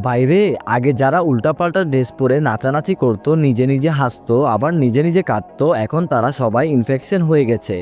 বাইরে আগে যারা উল্টাপাল্টা ড্রেস পরে নাচানাচি করতো, নিজে নিজে হাসতো, আবার নিজে নিজে কাঁদতো, এখন তারা সবাই ইনফেকশন হয়ে গেছে,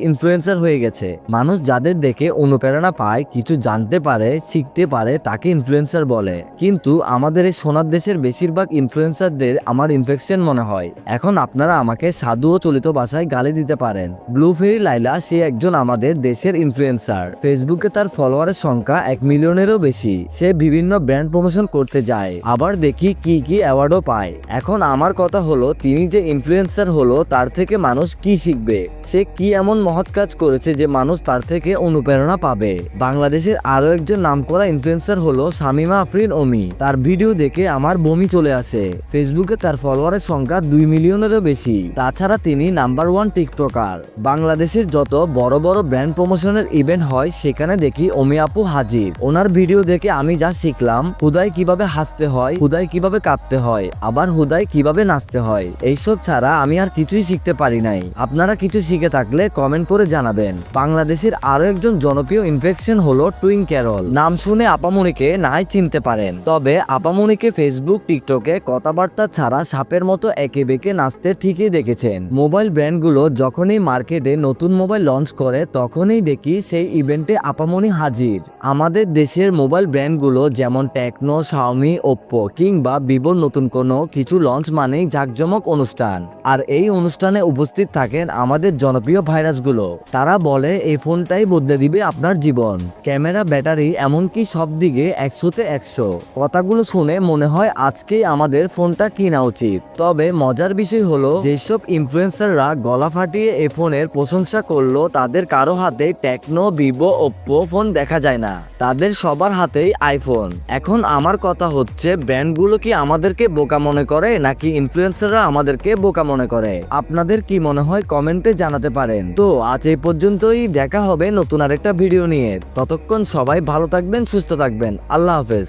ইনফ্লুয়েন্সার হয়ে গেছে। মানুষ যাদের দেখে অনুপ্রেরণা পায়, কিছু জানতে পারে, শিখতে পারে, তাকে ইনফ্লুয়েন্সার বলে। কিন্তু আমাদের এই সোনার দেশের বেশিরভাগ ইনফ্লুয়েন্সারদের আমার ইনফেকশন মনে হয়। এখন আপনারা আমাকে সাধু ও চলিত ভাষায় গালি দিতে পারেন। ব্লু ফেরি লাইলা সে একজন আমাদের দেশের ইনফ্লুয়েন্সার। ফেসবুকে তার ফলোয়ারের সংখ্যা 1 মিলিয়নেরও বেশি। সে বিভিন্ন ব্র্যান্ড প্রমোশন করতে যায়, আবার দেখি কি কি অ্যাওয়ার্ডও পায়। এখন আমার কথা হলো, তিনি যে ইনফ্লুয়েন্সার হলো, তার থেকে মানুষ কি শিখবে? সে কি এমন মহৎ কাজ করেছে যে মানুষ তার থেকে অনুপ্রেরণা পাবে? বাংলাদেশের আরো একজন নামকরা ইনফ্লুয়েন্সার হলো শামিমা আফরিন অমি। তার ভিডিও দেখে আমার বমি চলে আসে। ফেসবুকে তার ফলোয়ারের সংখ্যা 2 মিলিয়নেরও বেশি। তাছাড়া তিনি নাম্বার 1 টিকটকার। বাংলাদেশের যত বড় বড় ব্র্যান্ড প্রমোশনের ইভেন্ট হয়, সেখানে দেখি অমি আপু হাজির। ওনার ভিডিও দেখে আমি যা শিখলাম, হুদাই কিভাবে হাসতে হয়, হুদাই কিভাবে কাঁদতে হয়, আবার হুদাই কিভাবে নাচতে হয়, এইসব ছাড়া আমি আর কিছুই শিখতে পারি নাই। আপনারা কিছু শিখে থাকলে কমেন্ট করে জানাবেন। বাংলাদেশের আরো একজন জনপ্রিয় ইনফেকশন হলো টুইন ক্যারল। নাম শুনে আপামনিকে নাই চিনতে পারেন, তবে আপামনিকে ফেসবুক টিকটকে কথাবার্তা ছাড়া সাপের মতো একে বেঁকে নাচতে ঠিকই দেখেছেন। মোবাইল ব্র্যান্ডগুলো যখনই মার্কেটে নতুন মোবাইল লঞ্চ করে, তখনই দেখি সেই ইভেন্টে আপামনি হাজির। আমাদের দেশের মোবাইল ব্র্যান্ডগুলো যেমন টেকনো, শাওমি, ওপ্পো কিংবা ভিভোর নতুন কোনো কিছু লঞ্চ মানেই জাঁকজমক অনুষ্ঠান। আর এই অনুষ্ঠানে উপস্থিত থাকেন আমাদের জনপ্রিয় ভাইরাসগুলো। তারা বলে এই ফোনটাই বদলে দিবে আপনার জীবন। ক্যামেরা, ব্যাটারি, এমনকি সব দিকে 100তে 100। কথাগুলো শুনে মনে হয় আজকেই আমাদের ফোনটা কেনা উচিত। তবে মজার বিষয় হলো, যেসব ইনফ্লুয়েন্সাররা গলা ফাটিয়ে এই ফোনের প্রশংসা করলো, তাদের কারো হাতে টেকনো, ভিভো, ওপ্পো ফোন দেখা যায় না। তাদের সবার হাতেই আইফোন। এখন আমার কথা হচ্ছে, ব্র্যান্ডগুলো কি আমাদেরকে বোকা মনে করে, নাকি ইনফ্লুয়েন্সাররা আমাদেরকে বোকা মনে করে? আপনাদের কি মনে হয় কমেন্টে জানাতে পারেন। তো আজ এই পর্যন্তই, দেখা হবে নতুন আরেকটা ভিডিও নিয়ে। ততক্ষণ সবাই ভালো থাকবেন, সুস্থ থাকবেন। আল্লাহ হাফেজ।